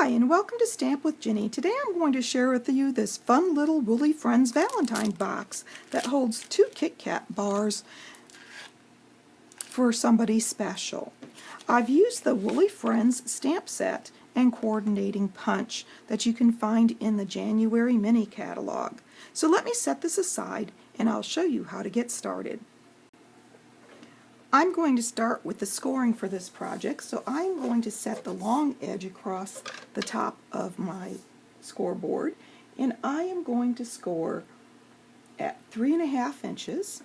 Hi, and welcome to Stamp with Ginny. Today I'm going to share with you this fun little Woolly Friends Valentine box that holds 2 Kit Kat bars for somebody special. I've used the Woolly Friends stamp set and coordinating punch that you can find in the Jan-Apr Mini Catalog. So let me set this aside and I'll show you how to get started. I'm going to start with the scoring for this project, so I'm going to set the long edge across the top of my scoreboard, and I am going to score at 3.5 inches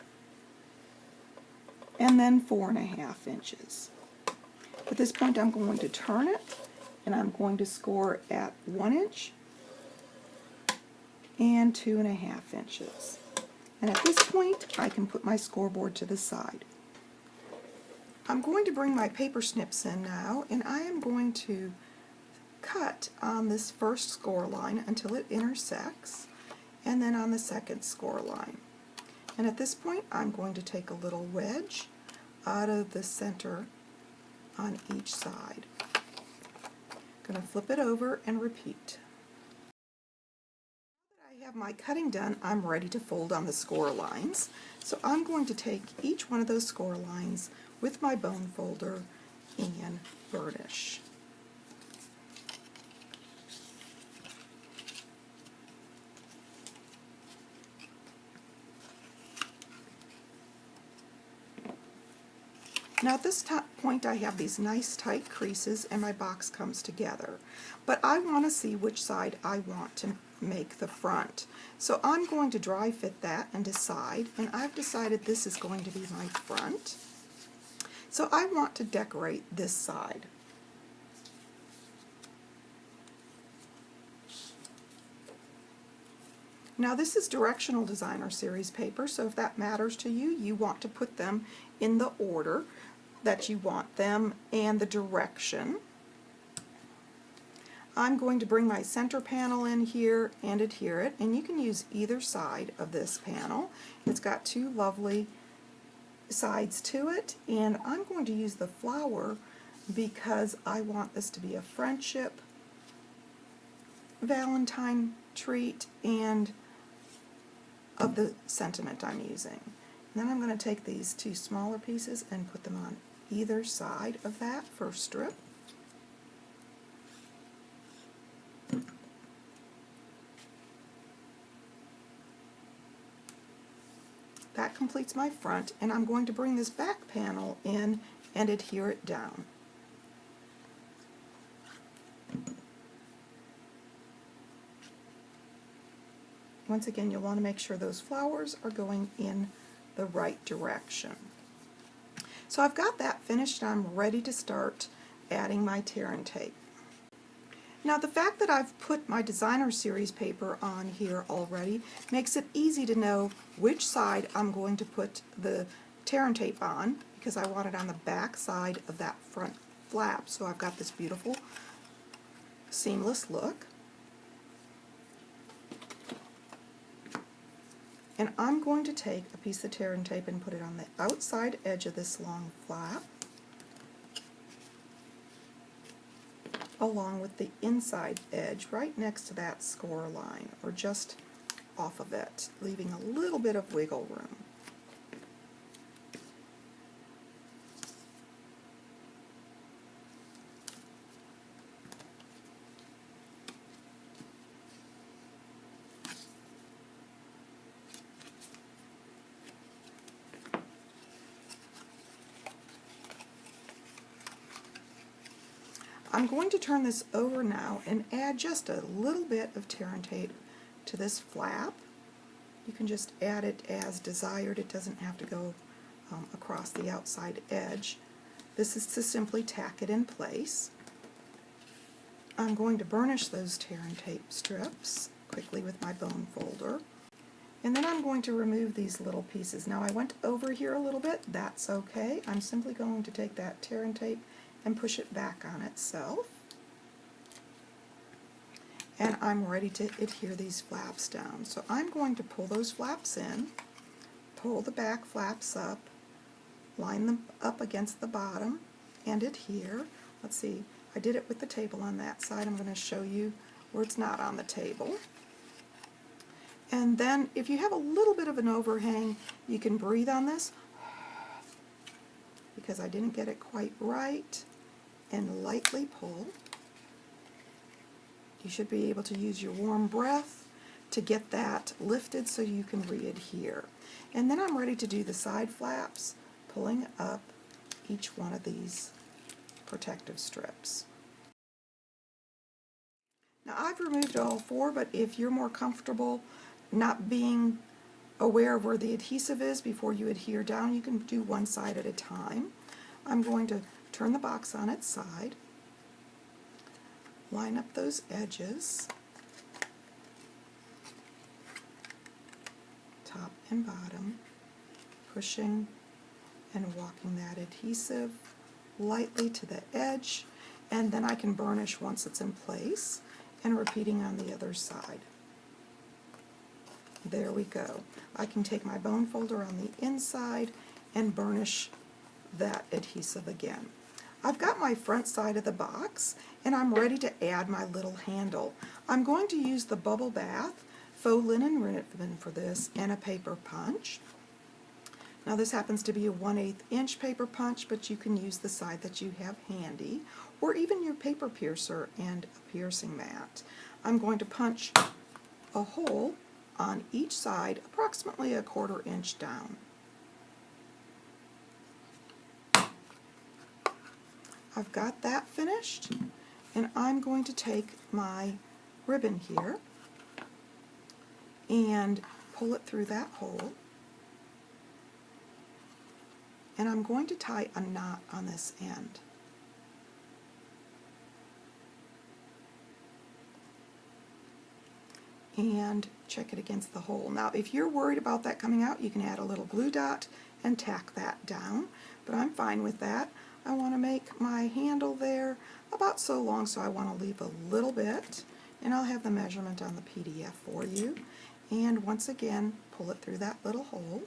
and then 4.5 inches. At this point I'm going to turn it and I'm going to score at 1 inch and 2.5 inches. And at this point I can put my scoreboard to the side. I'm going to bring my paper snips in now, and I am going to cut on this first score line until it intersects, and then on the second score line. And at this point I'm going to take a little wedge out of the center on each side. I'm going to flip it over and repeat. Now that I have my cutting done, I'm ready to fold on the score lines. So I'm going to take each one of those score lines with my bone folder and burnish. Now at this point I have these nice tight creases and my box comes together, but I want to see which side I want to make the front. So I'm going to dry fit that and decide, and I've decided this is going to be my front. So I want to decorate this side. Now this is Directional Designer Series paper, so if that matters to you, you want to put them in the order that you want them and the direction. I'm going to bring my center panel in here and adhere it, and you can use either side of this panel. It's got 2 lovely sides to it, and I'm going to use the flower because I want this to be a friendship Valentine treat and of the sentiment I'm using. And then I'm going to take these 2 smaller pieces and put them on either side of that first strip. That completes my front, and I'm going to bring this back panel in and adhere it down. Once again, you'll want to make sure those flowers are going in the right direction. So I've got that finished, and I'm ready to start adding my tear and tape. Now the fact that I've put my Designer Series paper on here already makes it easy to know which side I'm going to put the tear and tape on, because I want it on the back side of that front flap. So I've got this beautiful seamless look. And I'm going to take a piece of tear and tape and put it on the outside edge of this long flap, along with the inside edge right next to that score line, or just off of it, leaving a little bit of wiggle room. I'm going to turn this over now and add just a little bit of tear and tape to this flap. You can just add it as desired. It doesn't have to go across the outside edge. This is to simply tack it in place. I'm going to burnish those tear and tape strips quickly with my bone folder. And then I'm going to remove these little pieces. Now I went over here a little bit. That's okay. I'm simply going to take that tear and tape and push it back on itself. And I'm ready to adhere these flaps down. So I'm going to pull those flaps in, pull the back flaps up, line them up against the bottom, and adhere. Let's see, I did it with the table on that side. I'm going to show you where it's not on the table. And then if you have a little bit of an overhang, you can breathe on this because I didn't get it quite right, and lightly pull. You should be able to use your warm breath to get that lifted so you can re-adhere. And then I'm ready to do the side flaps, pulling up each one of these protective strips. Now I've removed all four, but if you're more comfortable not being aware of where the adhesive is before you adhere down, you can do one side at a time. I'm going to turn the box on its side, line up those edges, top and bottom, pushing and walking that adhesive lightly to the edge, and then I can burnish once it's in place, and repeating on the other side. There we go. I can take my bone folder on the inside and burnish that adhesive again. I've got my front side of the box, and I'm ready to add my little handle. I'm going to use the Bubble Bath faux linen ribbon for this and a paper punch. Now this happens to be a 1/8 inch paper punch, but you can use the side that you have handy, or even your paper piercer and a piercing mat. I'm going to punch a hole on each side, approximately 1/4 inch down. I've got that finished, and I'm going to take my ribbon here and pull it through that hole, and I'm going to tie a knot on this end. And check it against the hole. Now if you're worried about that coming out, you can add a little glue dot and tack that down, but I'm fine with that. I want to make my handle there about so long, so I want to leave a little bit, and I'll have the measurement on the PDF for you. And once again, pull it through that little hole.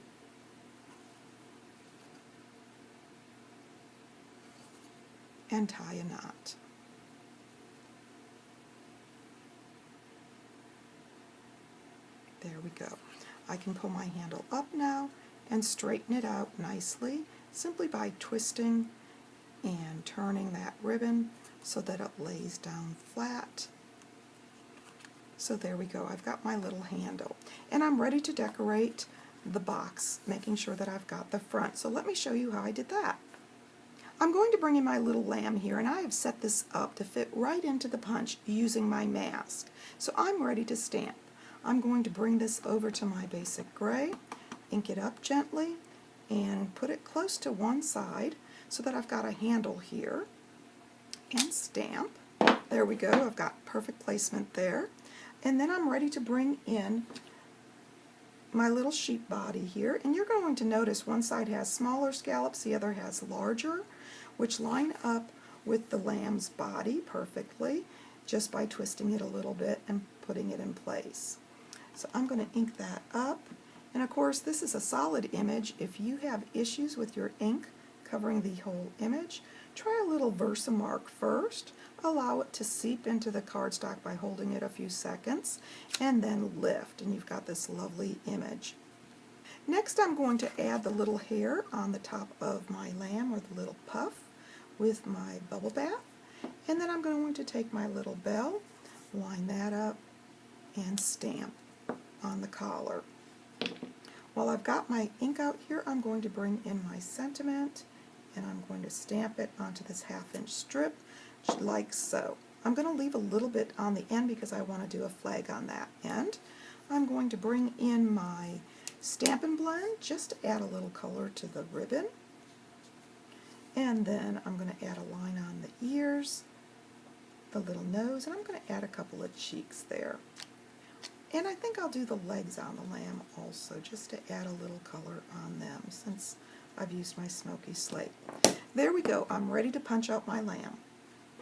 And tie a knot. There we go. I can pull my handle up now and straighten it out nicely simply by twisting and turning that ribbon so that it lays down flat. So there we go. I've got my little handle. And I'm ready to decorate the box, making sure that I've got the front. So let me show you how I did that. I'm going to bring in my little lamb here, and I have set this up to fit right into the punch using my mask. So I'm ready to stamp. I'm going to bring this over to my basic gray, ink it up gently, and put it close to one side so that I've got a handle here, and stamp. There we go. I've got perfect placement there. And then I'm ready to bring in my little sheep body here, and you're going to notice one side has smaller scallops, the other has larger, which line up with the lamb's body perfectly just by twisting it a little bit and putting it in place. So I'm going to ink that up, and of course this is a solid image. If you have issues with your ink covering the whole image, try a little Versamark first, allow it to seep into the cardstock by holding it a few seconds, and then lift, and you've got this lovely image. Next I'm going to add the little hair on the top of my lamb, or the little puff, with my Bubble Bath, and then I'm going to take my little bell, line that up, and stamp on the collar. While I've got my ink out here, I'm going to bring in my sentiment, and I'm going to stamp it onto this 1/2 inch strip, like so. I'm going to leave a little bit on the end because I want to do a flag on that end. I'm going to bring in my Stampin' Blend just to add a little color to the ribbon, and then I'm going to add a line on the ears, the little nose, and I'm going to add a couple of cheeks there. And I think I'll do the legs on the lamb also, just to add a little color on them, since I've used my smoky slate. There we go. I'm ready to punch out my lamb.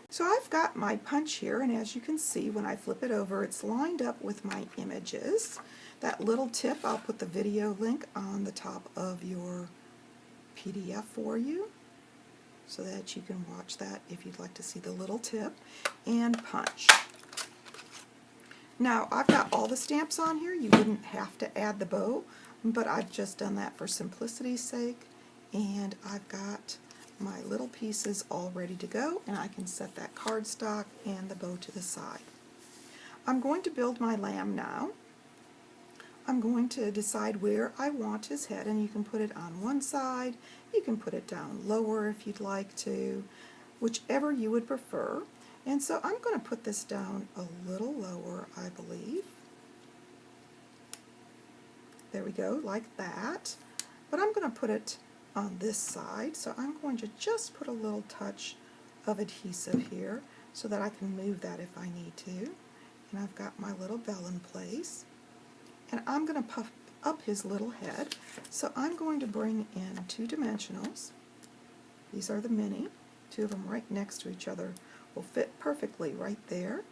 So I've got my punch here, and as you can see, when I flip it over, it's lined up with my images. That little tip, I'll put the video link on the top of your PDF for you. so that you can watch that if you'd like to see the little tip, and punch. Now I've got all the stamps on here. You wouldn't have to add the bow, but I've just done that for simplicity's sake, and I've got my little pieces all ready to go, and I can set that cardstock and the bow to the side. I'm going to build my lamb now. I'm going to decide where I want his head, and you can put it on one side, you can put it down lower if you'd like to, whichever you would prefer. And so I'm going to put this down a little lower, I believe. There we go, like that. But I'm going to put it on this side, so I'm going to just put a little touch of adhesive here so that I can move that if I need to. And I've got my little bell in place. And I'm going to puff up his little head, so I'm going to bring in 2 dimensionals. These are the mini. 2 of them right next to each other will fit perfectly right there.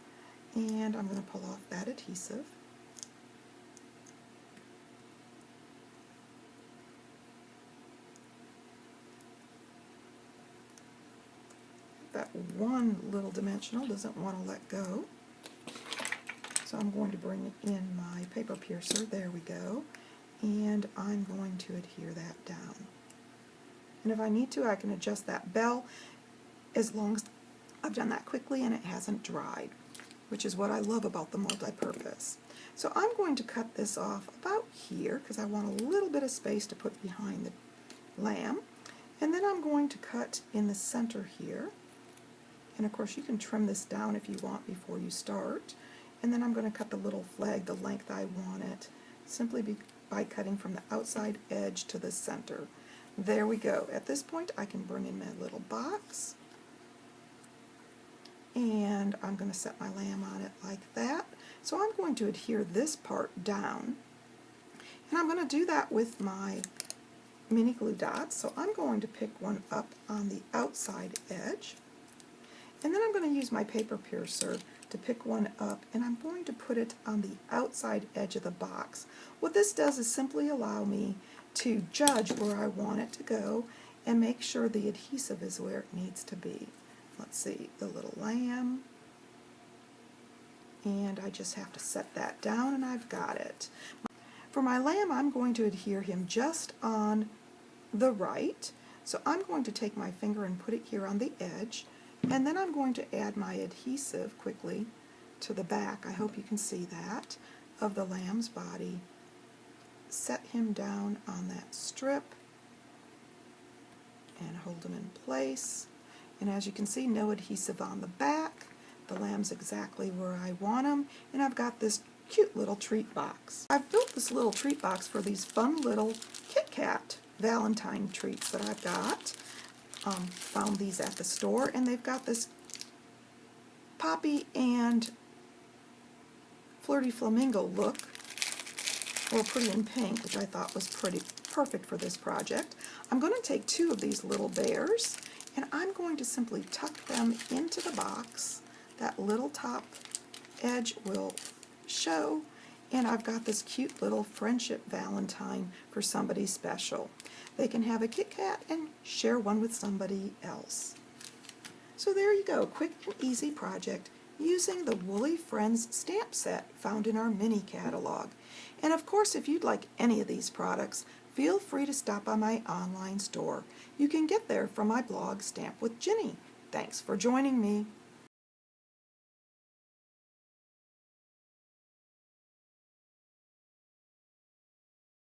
And I'm going to pull off that adhesive. That one little dimensional doesn't want to let go. So I'm going to bring in my paper piercer, there we go, and I'm going to adhere that down. And if I need to, I can adjust that bell as long as I've done that quickly and it hasn't dried, which is what I love about the multi-purpose. So I'm going to cut this off about here because I want a little bit of space to put behind the lamb. And then I'm going to cut in the center here. And of course you can trim this down if you want before you start. And then I'm going to cut the little flag the length I want it, simply by cutting from the outside edge to the center. There we go. At this point I can bring in my little box, and I'm going to set my lamb on it like that. So I'm going to adhere this part down, and I'm going to do that with my mini glue dots. So I'm going to pick one up on the outside edge, and then I'm going to use my paper piercer to pick one up, and I'm going to put it on the outside edge of the box. What this does is simply allow me to judge where I want it to go and make sure the adhesive is where it needs to be. Let's see, the little lamb, and I just have to set that down, and I've got it. For my lamb, I'm going to adhere him just on the right, so I'm going to take my finger and put it here on the edge, and then I'm going to add my adhesive quickly to the back, I hope you can see that, of the lamb's body. Set him down on that strip and hold him in place. And as you can see, no adhesive on the back. The lamb's exactly where I want him, and I've got this cute little treat box. I've built this little treat box for these fun little Kit Kat Valentine treats that I've got. Found these at the store, and they've got this poppy and flirty flamingo look, or pretty in pink, which I thought was pretty perfect for this project. I'm going to take 2 of these little bears, and I'm going to simply tuck them into the box. That little top edge will show, and I've got this cute little friendship Valentine for somebody special. They can have a Kit Kat and share one with somebody else. So there you go, quick and easy project using the Woolly Friends stamp set found in our mini catalog. And of course, if you'd like any of these products, feel free to stop by my online store. You can get there from my blog, Stamp with Jini. Thanks for joining me.